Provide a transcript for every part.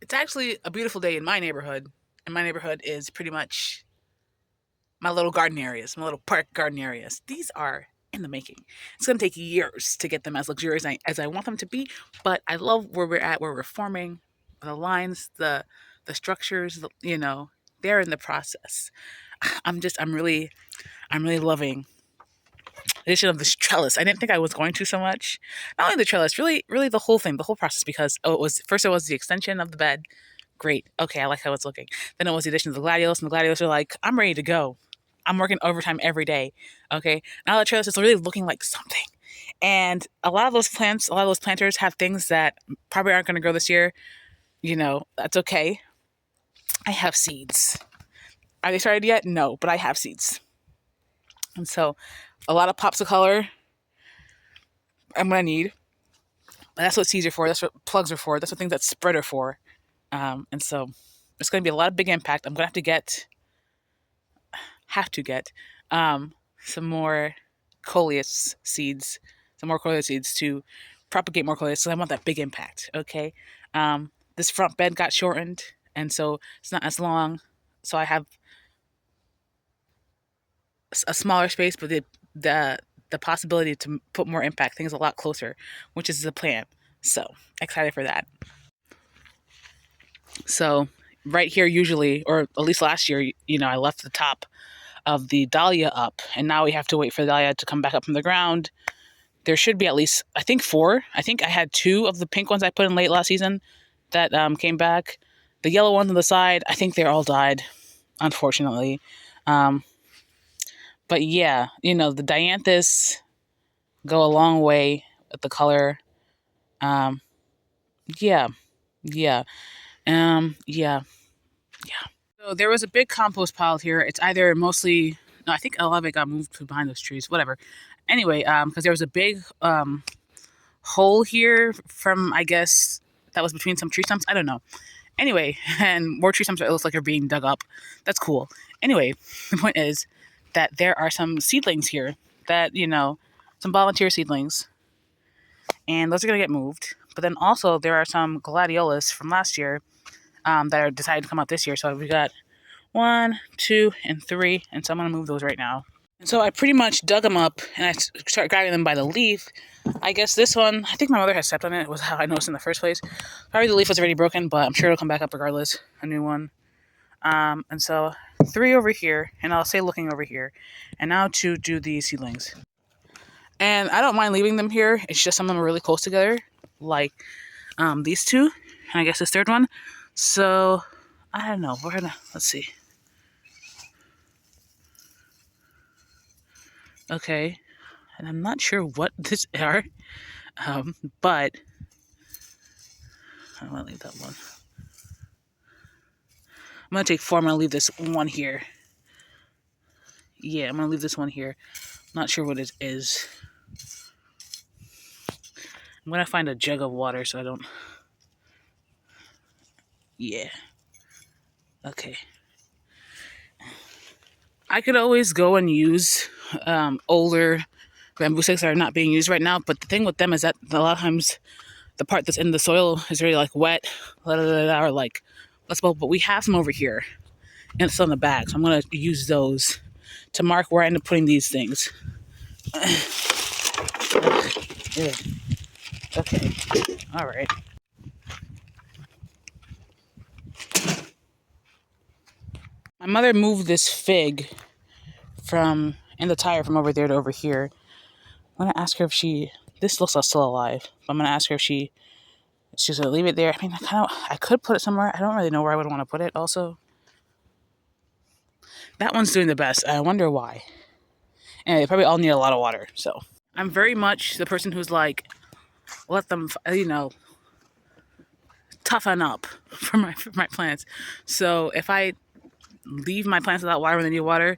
It's actually a beautiful day in my neighborhood, and my neighborhood is pretty much my little garden areas, my little park garden areas. These are in the making. It's going to take years to get them as luxurious as I want them to be, but I love where we're at, where we're forming the lines, the structures, they're in the process. I'm really loving the addition of this trellis. I didn't think I was going to so much. Not only the trellis, really the whole thing, the whole process, because it was the extension of the bed. Great. Okay, I like how it's looking. Then it was the addition of the gladiolus, and the gladiolus are like, I'm ready to go. I'm working overtime every day. Okay. Now the trellis is really looking like something. And a lot of those plants, a lot of those planters have things that probably aren't going to grow this year. That's okay. I have seeds. Are they started yet? No, but I have seeds. And so a lot of pops of color I'm going to need. That's what seeds are for. That's what plugs are for. That's what things that spread are for. And so it's going to be a lot of big impact. I'm going to have to get some more coleus seeds, to propagate more coleus. So I want that big impact. Okay. This front bed got shortened, and so it's not as long. So I have a smaller space, but the possibility to put more impact, things a lot closer, which is the plan. So excited for that. So right here, usually, or at least last year, I left the top of the dahlia up, and now we have to wait for the dahlia to come back up from the ground. There should be at least, I think, 4. I think I had 2 of the pink ones I put in late last season that came back. The yellow ones on the side, I think they all died, unfortunately. But yeah, the dianthus go a long way with the color. Yeah, yeah, yeah. So there was a big compost pile here. It's either mostly, no, I think a lot of it got moved to behind those trees, whatever. Anyway, because there was a big hole here from, I guess, that was between some tree stumps. I don't know. Anyway, and more tree stumps that looks like are being dug up. That's cool. Anyway, the point is that there are some seedlings here that, some volunteer seedlings, and those are going to get moved. But then also there are some gladiolus from last year that are decided to come out this year. So we got 1, 2, and 3, and so I'm going to move those right now. And so I pretty much dug them up, and I started grabbing them by the leaf. I guess this one, I think my mother had stepped on it, was how I noticed in the first place. Probably the leaf was already broken, but I'm sure it'll come back up regardless, a new one. And so 3 over here, and I'll say looking over here, and now to do the seedlings. And I don't mind leaving them here. It's just some of them are really close together, like these 2, and I guess this 3rd one. So I don't know. Let's see. Okay, and I'm not sure what this are, but I'm gonna leave that one. I'm gonna take 4. I'm gonna leave this one here. Yeah, I'm gonna leave this one here. Not sure what it is. I'm gonna find a jug of water so I don't. Yeah. Okay. I could always go and use older bamboo sticks that are not being used right now, but the thing with them is that a lot of times the part that's in the soil is really like wet, or like, but we have some over here, and it's on the back, so I'm gonna use those to mark where I end up putting these things. Okay, all right. My mother moved this fig in the tire from over there to over here. I'm gonna ask her if this looks like still alive. I'm gonna ask her if she's gonna leave it there. I mean, I could put it somewhere. I don't really know where I would want to put it also. That one's doing the best. I wonder why. And they probably all need a lot of water, so. I'm very much the person who's like, let them, toughen up for my plants. So if I leave my plants without water when they need water,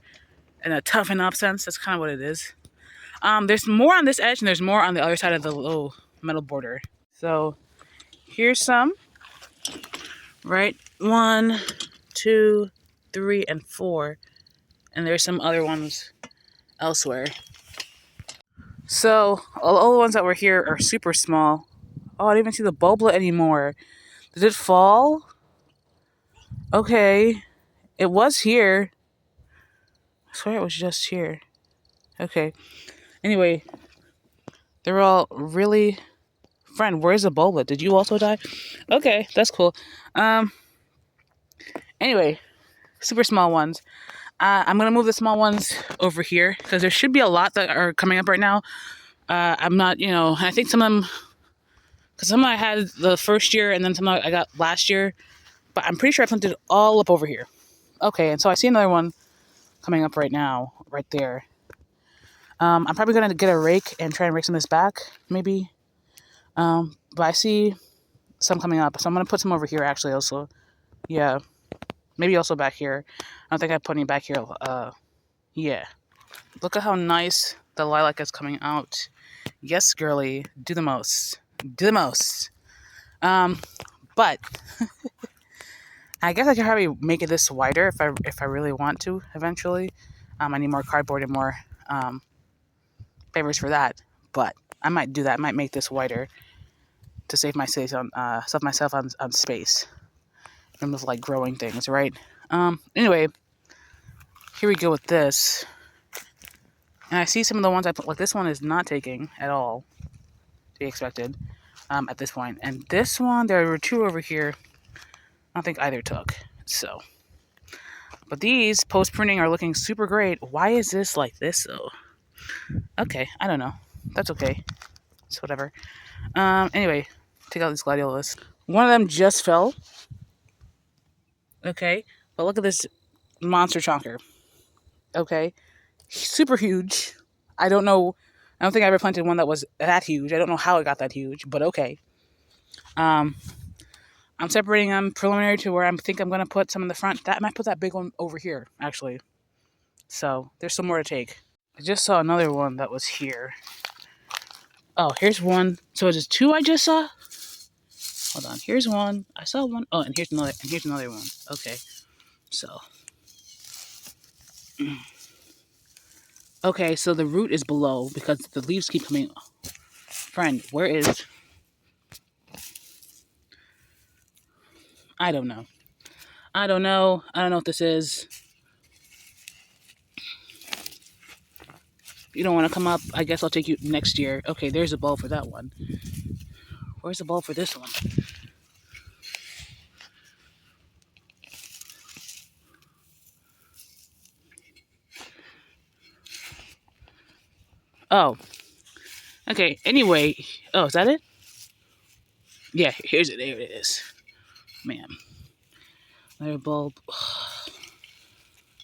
in a toughen up sense, that's kind of what it is. There's more on this edge, and there's more on the other side of the little metal border. So here's some. Right, 1, 2, 3, and 4, and there's some other ones elsewhere. So all the ones that were here are super small. Oh, I don't even see the bulblet anymore. Did it fall? Okay. It was here. I swear it was just here. Okay. Anyway, they're all really... Friend, where's Ebola? Did you also die? Okay, that's cool. Um. Anyway, super small ones. I'm gonna move the small ones over here because there should be a lot that are coming up right now. I'm not, I think some of them, because some I had the first year and then some I got last year, but I'm pretty sure I planted all up over here. Okay, and so I see another one coming up right now, right there. I'm probably gonna get a rake and try and rake some of this back, maybe. But I see some coming up, so I'm gonna put some over here actually also. Yeah, maybe also back here. I don't think I put any back here. Yeah. Look at how nice the lilac is coming out. Yes, girly, do the most. Do the most. But I guess I could probably make it this wider if I really want to eventually. I need more cardboard and more papers for that. But I might do that. I might make this wider to save myself on space. In terms of like growing things, right? Anyway, here we go with this. And I see some of the ones I put, like this one is not taking at all to be expected at this point. And this one, there were two over here. I don't think either took. So, but these post printing are looking super great. Why is this like this though? Okay, I don't know. That's okay. It's whatever. Anyway, take out these gladiolus. One of them just fell. Okay, but look at this monster chonker. Okay, super huge. I don't know. I don't think I ever planted one that was that huge. I don't know how it got that huge, but okay. I'm separating them preliminary to where I think I'm going to put some in the front. That I might put that big one over here, actually. So there's some more to take. I just saw another one that was here. Oh, here's one. So is it two I just saw? Hold on. Here's one. I saw one. Oh, and here's another. And here's another one. Okay. So. Okay, so the root is below because the leaves keep coming. Friend, where is... I don't know. I don't know what this is. You don't want to come up? I guess I'll take you next year. Okay, there's a bulb for that one. Where's the bulb for this one? Oh. Okay, anyway. Oh, is that it? Yeah, here's it. There it is. Man. Another bulb.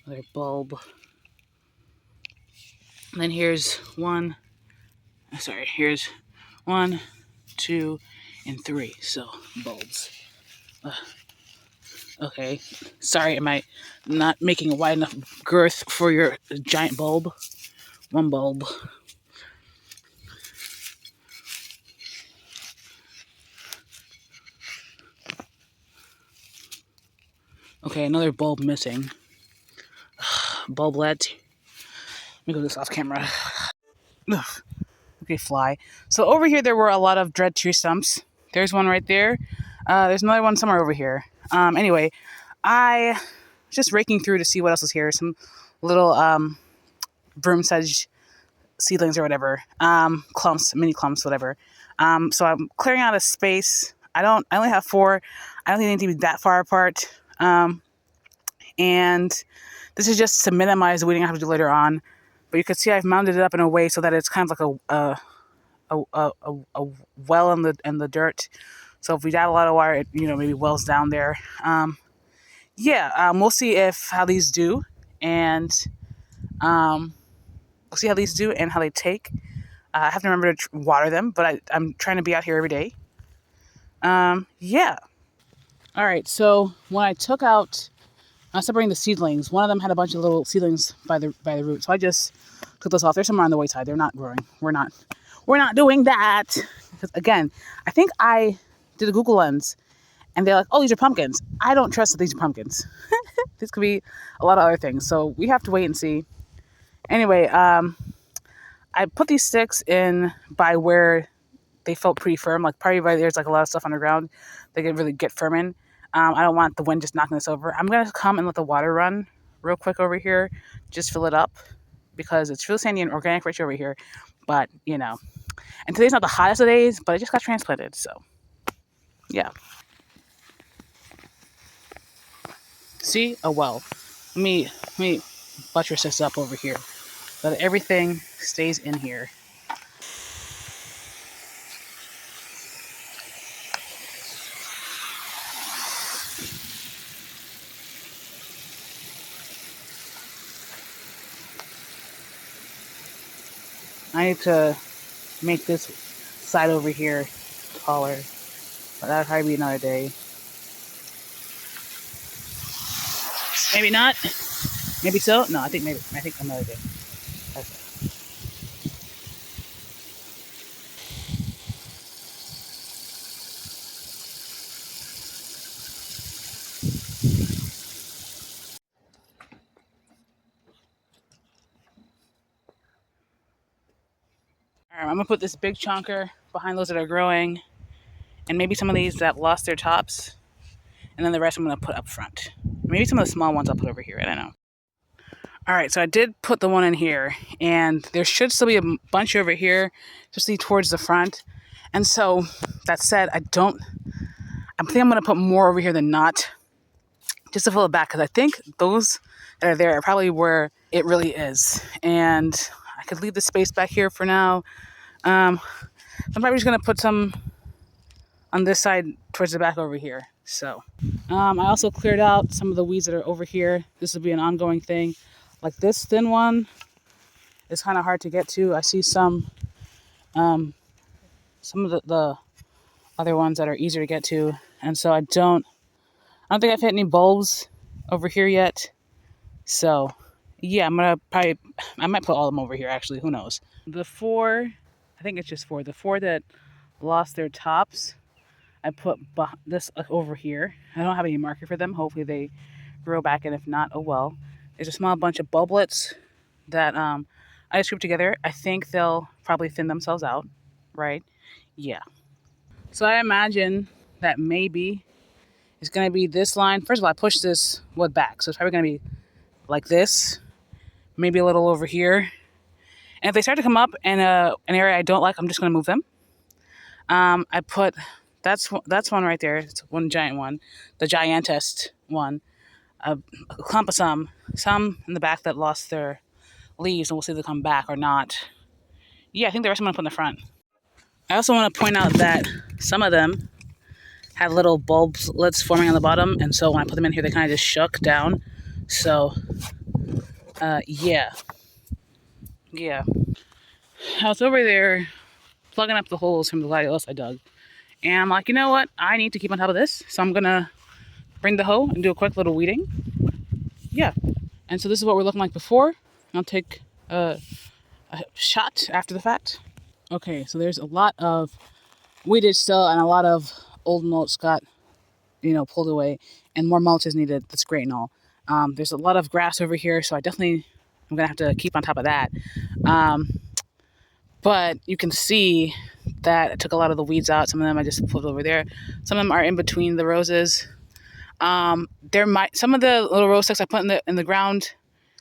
Another bulb. And then here's one. Sorry, here's 1, 2, and 3. So, bulbs. Okay. Sorry, am I not making a wide enough girth for your giant bulb? One bulb. Okay, another bulb missing. Bulblet. Let me go this off camera. Ugh. Okay, fly. So over here there were a lot of dread tree stumps. There's one right there. There's another one somewhere over here. Anyway, I was just raking through to see what else was here. Some little broom sedge seedlings or whatever. Clumps, mini clumps, whatever. So I'm clearing out a space. I only have 4. I don't think they need to be that far apart. And this is just to minimize the weeding I have to do later on. But you can see I've mounded it up in a way so that it's kind of like a well in the dirt. So if we add a lot of water, it maybe wells down there. We'll see how these do, and we'll see how these do and how they take. I have to remember to water them, but I'm trying to be out here every day. All right. So when I took out, I was separating the seedlings. One of them had a bunch of little seedlings by the root, so I just took those off. They're somewhere on the wayside. They're not growing. We're not doing that. Because again, I think I did a Google Lens, and they're like, "Oh, these are pumpkins." I don't trust that these are pumpkins. This could be a lot of other things. So we have to wait and see. Anyway, I put these sticks in by where they felt pretty firm. Like probably by there's like a lot of stuff underground they could really get firm in. I don't want the wind just knocking this over. I'm gonna come and let the water run real quick over here, just fill it up because it's real sandy and organic rich over here. But and today's not the hottest of days, but I just got transplanted, so yeah. See, a well. Let me buttress this up over here so that everything stays in here. I need to make this side over here taller, but that'll probably be another day. Maybe not. Maybe so. No, I think another day. Okay. All right, I'm gonna put this big chunker behind those that are growing, and maybe some of these that lost their tops, and then the rest I'm gonna put up front. Maybe some of the small ones I'll put over here. I don't know. All right, so I did put the one in here, and there should still be a bunch over here, especially towards the front. And so, that said, I think I'm gonna put more over here than not, just to fill it back, because I think those that are there are probably where it really is. And I could leave the space back here for now. I'm probably just gonna put some on this side towards the back over here. So, I also cleared out some of the weeds that are over here. This will be an ongoing thing. Like this thin one is kind of hard to get to. I see some of the other ones that are easier to get to, and so I don't think I've hit any bulbs over here yet. So, yeah, I might put all of them over here. Actually, who knows? The four, I think it's just four. The four that lost their tops, I put this over here. I don't have any marker for them. Hopefully they grow back, and if not, oh well. There's a small bunch of bulblets that I just grouped together. I think they'll probably thin themselves out, right? Yeah. So I imagine that maybe it's going to be this line. First of all, I pushed this wood back, so it's probably going to be like this, maybe a little over here. And if they start to come up in an area I don't like, I'm just going to move them. I put that's one right there. It's one giant one, the giantest one. A clump of some in the back that lost their leaves, and we'll see if they come back or not. Yeah, I think the rest I'm going to put in the front. I also want to point out that some of them had little bulbs forming on the bottom, and so when I put them in here, they kind of just shook down. So, yeah. I was over there plugging up the holes from the gladiolus I dug, and I'm like, you know what? I need to keep on top of this, so I'm gonna bring the hoe and do a quick little weeding. Yeah, and so this is what we're looking like before. I'll take a shot after the fact. Okay, so there's a lot of weeded still, and a lot of old mulch got pulled away, and more mulch is needed. That's great and all. There's a lot of grass over here, so I'm gonna have to keep on top of that. But you can see that I took a lot of the weeds out. Some of them I just pulled over there. Some of them are in between the roses. Some of the little rose sticks I put in the ground,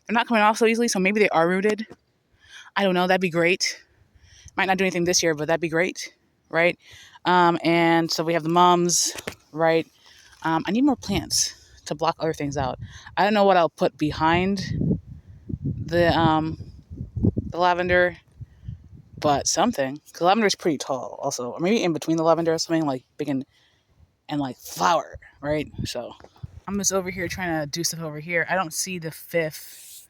they're not coming off so easily, so maybe they are rooted. I don't know. That'd be great. Might not do anything this year, but that'd be great, right? And so we have the mums, right? I need more plants to block other things out. I don't know what I'll put behind the lavender, but something. Because lavender is pretty tall, also, or maybe in between the lavender or something like big and like flower, right? So I'm just over here trying to do stuff over here. I don't see the fifth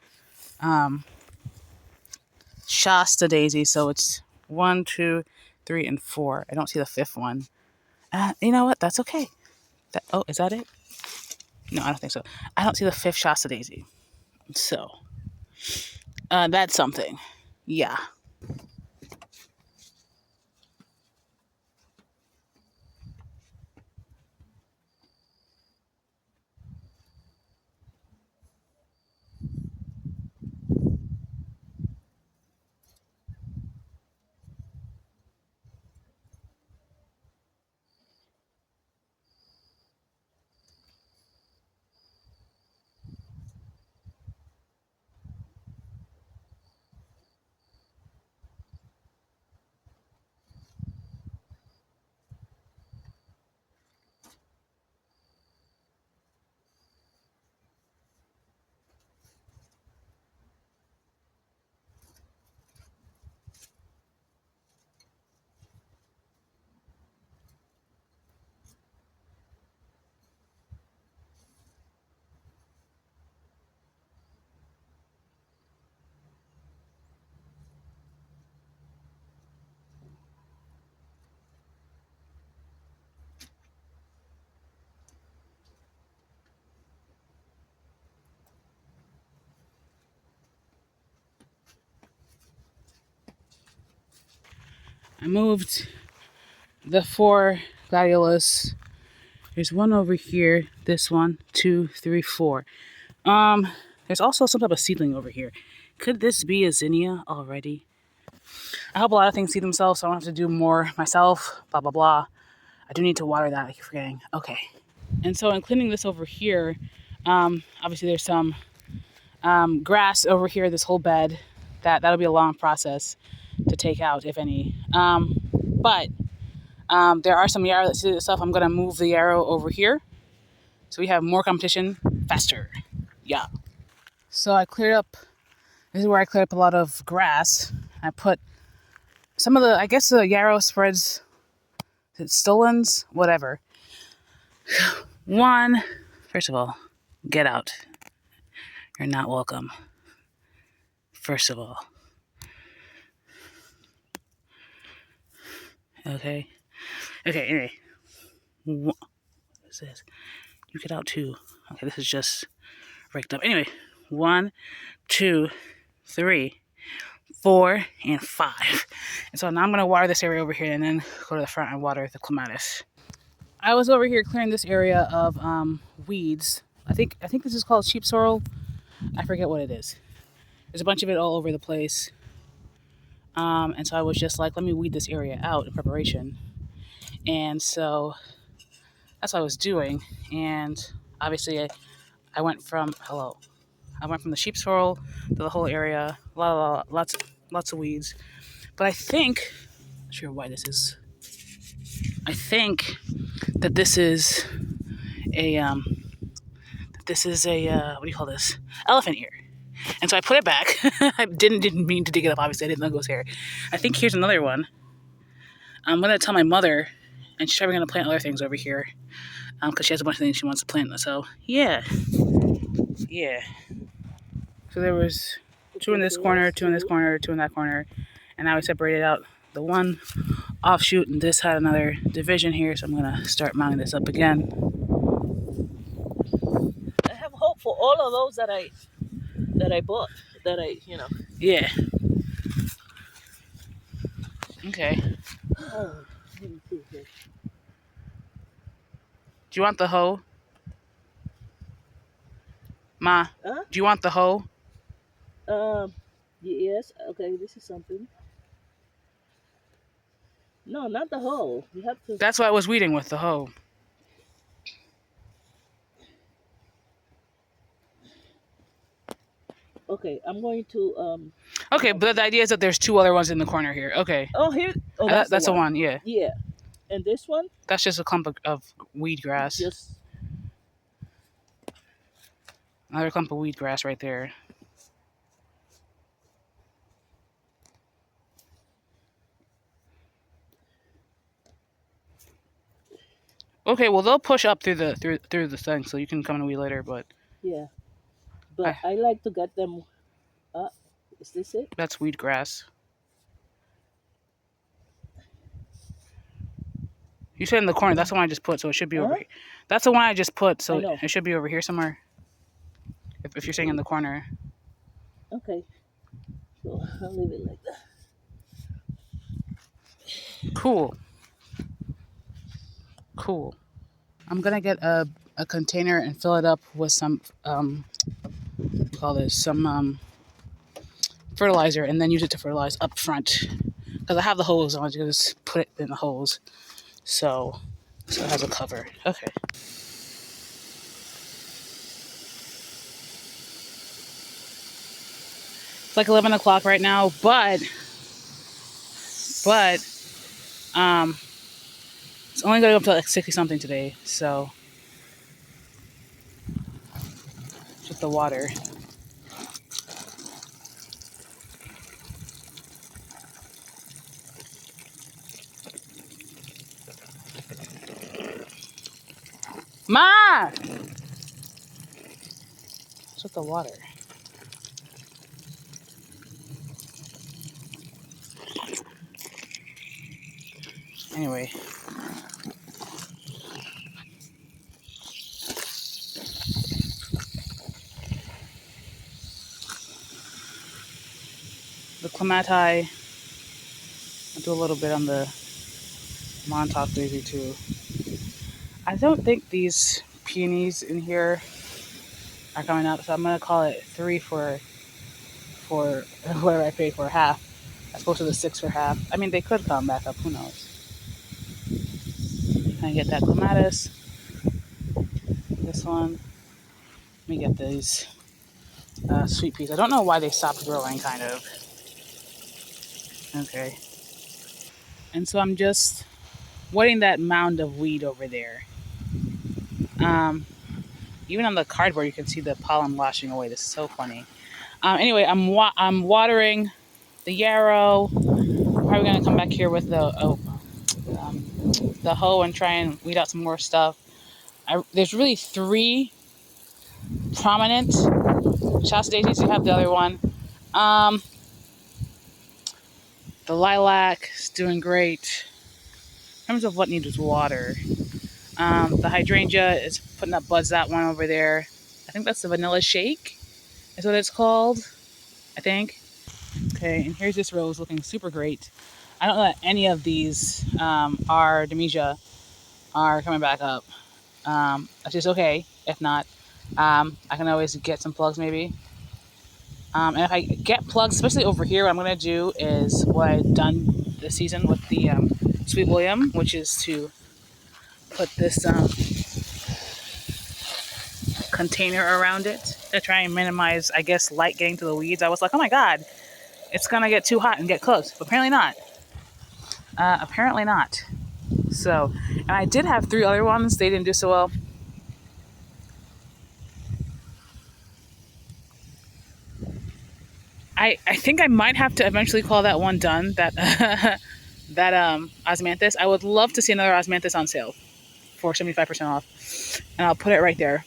Shasta daisy, so it's 1, 2, 3, and 4. I don't see the fifth one. You know what? That's okay. Is that it? No, I don't think so. I don't see the fifth Shasta daisy. So, that's something. Yeah. I moved the 4 gladiolus. There's one over here. This one, 2, 3, 4. There's also some type of seedling over here. Could this be a zinnia already? I hope a lot of things seed themselves, so I don't have to do more myself. Blah blah blah. I do need to water that. I keep forgetting. Okay. And so in cleaning this over here, obviously there's some grass over here. This whole bed. That'll be a long process to take out, if any. But there are some yarrow that seeded itself. I'm gonna move the yarrow over here, so we have more competition faster. Yeah. So I cleared up. This is where I cleared up a lot of grass. I put some of the, I guess the yarrow spreads, stolons, whatever. One, first of all, get out. You're not welcome. First of all. Okay. Okay, anyway. What is this? You get out too. Okay, this is just raked up. Anyway, 1, 2, 3, 4, and 5. And so now I'm going to water this area over here and then go to the front and water the clematis. I was over here clearing this area of weeds. I think this is called sheep sorrel. I forget what it is. There's a bunch of it all over the place. And so I was just like, let me weed this area out in preparation. And so that's what I was doing. And obviously I went from the sheep sorrel to the whole area. Lots of weeds. But I think, not sure why this is. I think that this is a what do you call this? Elephant ear. And so I put it back. I didn't mean to dig it up. Obviously, I didn't know it was here. I think here's another one. I'm gonna tell my mother, and she's probably gonna plant other things over here, because she has a bunch of things she wants to plant. So yeah. So there was 2 in this corner, 2 in this corner, 2 in that corner, and now we separated out the one offshoot, and this had another division here. So I'm gonna start mounting this up again. I have hope for all of those that I bought, Yeah. Okay. Oh, let me see here. Do you want the hoe? Ma, Huh? do you want the hoe? Yes. Okay, this is something. No, not the whole. You have to. That's what I was weeding with, the hoe. Okay, I'm going to Okay, but the idea is that there's 2 other ones in the corner here. Okay. Oh, here. Oh, That's the one, yeah. Yeah, and this one That's just a clump of weed grass. just. Another clump of weed grass right there. Okay, well they'll push up through the thing, so you can come and weed later. But Yeah, but I like to get them. Is this it? that's weed grass. You said in the corner. That's the one I just put, so it should be over here. That's the one I just put, so it should be over here somewhere. If you're saying in the corner. Okay, so I'll leave it like that. Cool. I'm gonna get a container and fill it up with some some fertilizer, and then use it to fertilize up front. Because I have the hose, I'm gonna just put it in the hose, so it has a cover. Okay. It's like 11 o'clock right now, but it's only gonna go up to like 60 something today, so just the water. Ma! Just the water. Anyway. The clematis, do a little bit on the Montauk daisy too. I don't think these peonies in here are coming up, so I'm gonna call it 3 for whatever I paid for half, as opposed to the 6 for half. I mean, they could come back up. Who knows? Can I get that clematis? This one. Let me get these sweet peas. I don't know why they stopped growing. Kind of. Okay. And so I'm just wetting that mound of weed over there. Um, Even on the cardboard, you can see the pollen washing away. This is so funny. Anyway, I'm watering the yarrow. Probably gonna come back here with um, the hoe and try and weed out some more stuff. There's really 3 prominent Shasta daisies. You have the other one. Um, the lilac is doing great. In terms of what needs water, the hydrangea is putting up buds. That one over there. I think that's the vanilla shake. Is what it's called. I think. Okay, and here's this rose looking super great. I don't know that any of these Artemisia are coming back up. That's just okay. If not, I can always get some plugs maybe. And if I get plugs, especially over here, what I'm going to do is what I've done this season with the Sweet William, which is to put this container around it to try and minimize, I guess, light getting to the weeds. I was like, oh my God, it's going to get too hot and get cooked. But apparently not. Apparently not. So, and I did have 3 other ones. They didn't do so well. I think I might have to eventually call that one done. That that osmanthus. I would love to see another osmanthus on sale for 75% off, and I'll put it right there,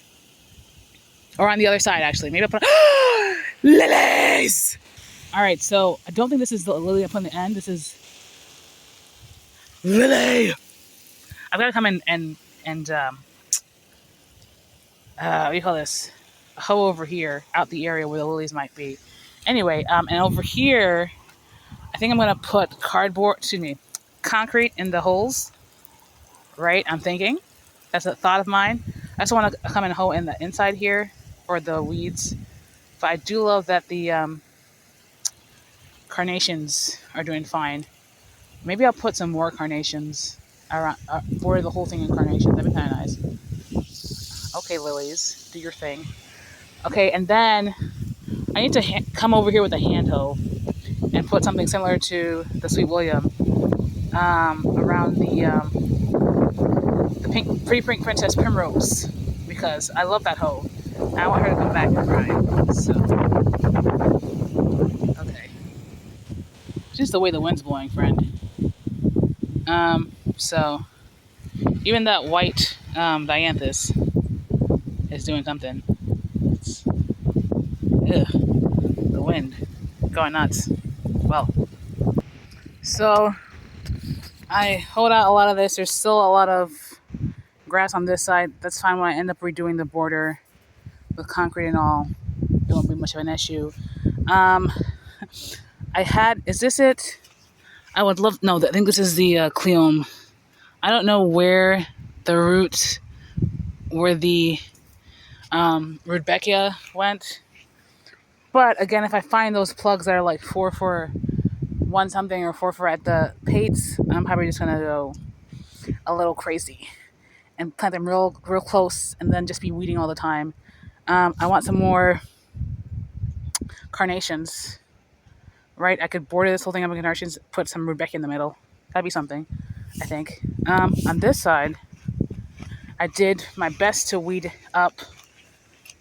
or on the other side actually. Maybe I'll put lilies. All right, so I don't think this is the lily I put in the end. This is lily. I've got to come in and what do you call this? Hoe over here, out the area where the lilies might be. Anyway, and over here, I think I'm gonna put concrete in the holes. Right? I'm thinking. That's a thought of mine. I just want to come and hoe in the inside here for the weeds. But I do love that the carnations are doing fine. Maybe I'll put some more carnations around, border the whole thing in carnations. That'd be kind of nice. Okay, lilies, do your thing. Okay, and then I need to come over here with a hand hoe and put something similar to the Sweet William around the pretty pink princess primrose, because I love that hoe. I want her to come back and cry. So, okay. Just the way the wind's blowing, friend. So even that white dianthus is doing something. It's, the wind going nuts. Well, so I hold out a lot of this. There's still a lot of grass on this side. That's fine when I end up redoing the border with concrete and all. It won't be much of an issue. Um, is this it? I would love, no, I think this is the Cleome. I don't know where the Rudbeckia went. But again, if I find those plugs that are like 4 for 1 something or 4 for at the Pates, I'm probably just gonna go a little crazy and plant them real close, and then just be weeding all the time. I want some more carnations, right? I could border this whole thing up with carnations, put some Rudbeckia in the middle. That'd be something, I think. On this side, I did my best to weed up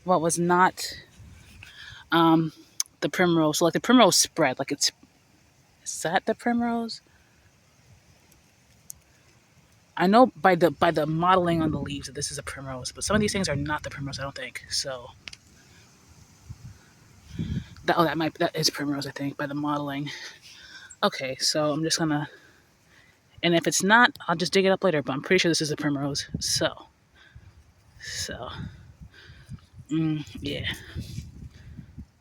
what was not the primrose. So like the primrose spread, like is that the primrose? I know by the modeling on the leaves that this is a primrose, but some of these things are not the primrose, I don't think. So that is primrose, I think, by the modeling. Okay, so I'm just gonna, and if it's not, I'll just dig it up later. But I'm pretty sure this is a primrose. So yeah,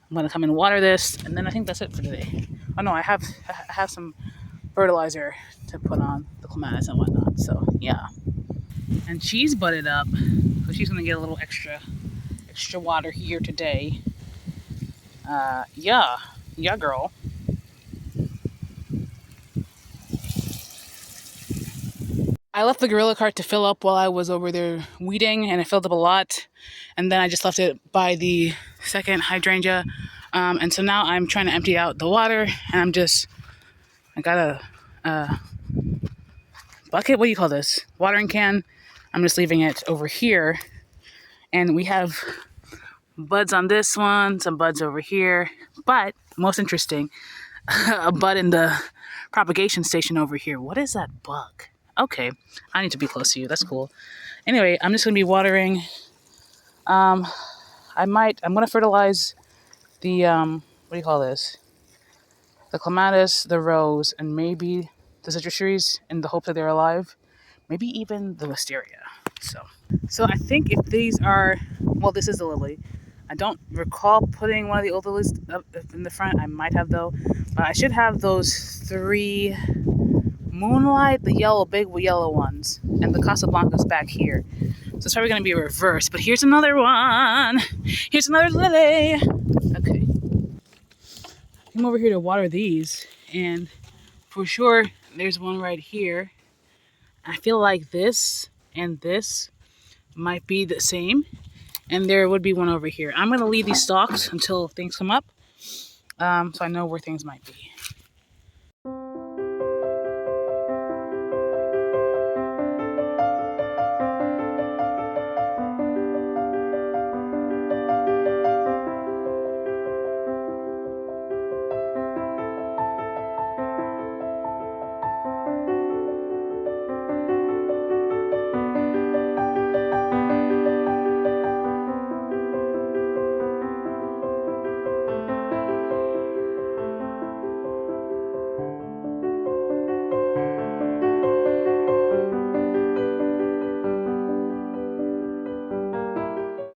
I'm gonna come and water this, and then I think that's it for today. Oh no, I have some fertilizer to put on the clematis and whatnot. So yeah, and she's budded up, so she's gonna get a little extra water here today. Yeah, yeah, girl. I left the gorilla cart to fill up while I was over there weeding, and it filled up a lot. And then I just left it by the second hydrangea. And so now I'm trying to empty out the water, and I got a bucket. What do you call this? Watering can. I'm just leaving it over here. And we have buds on this one, some buds over here. But most interesting, a bud in the propagation station over here. What is that bug? Okay, I need to be close to you. That's cool. Anyway, I'm just gonna be watering. I'm gonna fertilize the what do you call this? The clematis, the rose, and maybe the citrus trees in the hope that they're alive. Maybe even the wisteria. So I think if these are, well, this is the lily. I don't recall putting one of the old lilies up in the front. I might have though, but I should have those three moonlight, the big yellow ones, and the Casablancas back here. So it's probably going to be a reverse, but here's another one. Here's another lily. Okay. I'm over here to water these, and for sure, there's one right here. I feel like this and this might be the same, and there would be one over here. I'm going to leave these stalks until things come up, so I know where things might be.